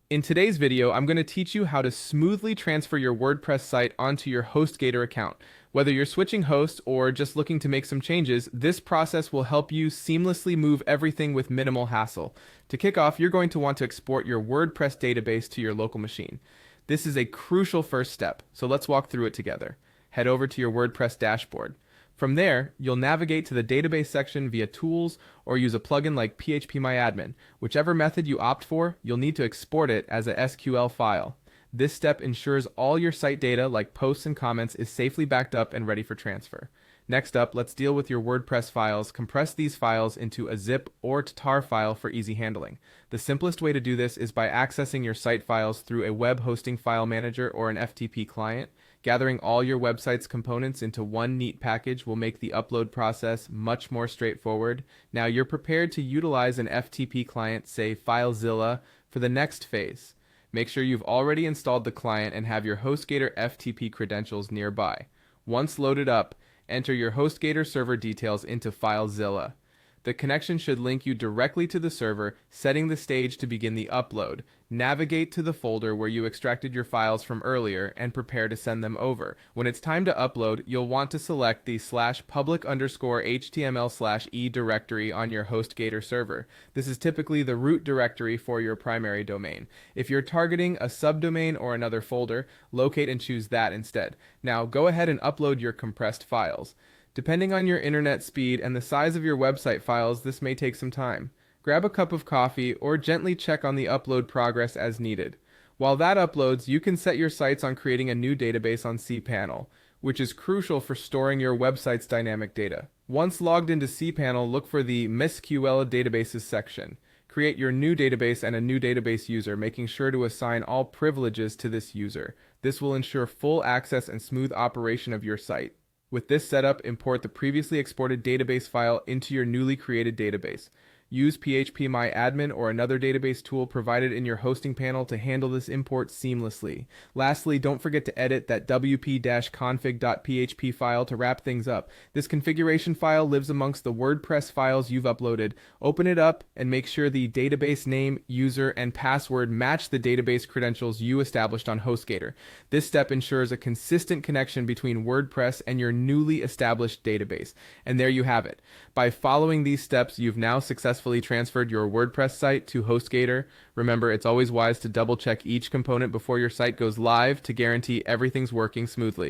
In today's video, I'm going to teach you how to smoothly transfer your WordPress site onto your HostGator account. Whether you're switching hosts or just looking to make some changes, this process will help you seamlessly move everything with minimal hassle. To kick off, you're going to want to export your WordPress database to your local machine. This is a crucial first step, so let's walk through it together. Head over to your WordPress dashboard. From there, you'll navigate to the database section via Tools or use a plugin like PHPMyAdmin. Whichever method you opt for, you'll need to export it as a SQL file. This step ensures all your site data, like posts and comments, is safely backed up and ready for transfer. Next up, let's deal with your WordPress files. Compress these files into a zip or tar file for easy handling. The simplest way to do this is by accessing your site files through a web hosting file manager or an FTP client. Gathering all your website's components into one neat package will make the upload process much more straightforward. Now you're prepared to utilize an FTP client, say FileZilla, for the next phase. Make sure you've already installed the client and have your HostGator FTP credentials nearby. Once loaded up, enter your HostGator server details into FileZilla. The connection should link you directly to the server, setting the stage to begin the upload. Navigate to the folder where you extracted your files from earlier and prepare to send them over. When it's time to upload, you'll want to select the /public_html/e directory on your HostGator server. This is typically the root directory for your primary domain. If you're targeting a subdomain or another folder, locate and choose that instead. Now go ahead and upload your compressed files. Depending on your internet speed and the size of your website files, this may take some time. Grab a cup of coffee or gently check on the upload progress as needed. While that uploads, you can set your sights on creating a new database on cPanel, which is crucial for storing your website's dynamic data. Once logged into cPanel, look for the MySQL Databases section. Create your new database and a new database user, making sure to assign all privileges to this user. This will ensure full access and smooth operation of your site. With this setup, import the previously exported database file into your newly created database. Use PHPMyAdmin or another database tool provided in your hosting panel to handle this import seamlessly. Lastly, don't forget to edit that wp-config.php file to wrap things up. This configuration file lives amongst the WordPress files you've uploaded. Open it up and make sure the database name, user, and password match the database credentials you established on HostGator. This step ensures a consistent connection between WordPress and your newly established database. And there you have it. By following these steps, you've now successfully transferred your WordPress site to HostGator. Remember, it's always wise to double check each component before your site goes live to guarantee everything's working smoothly.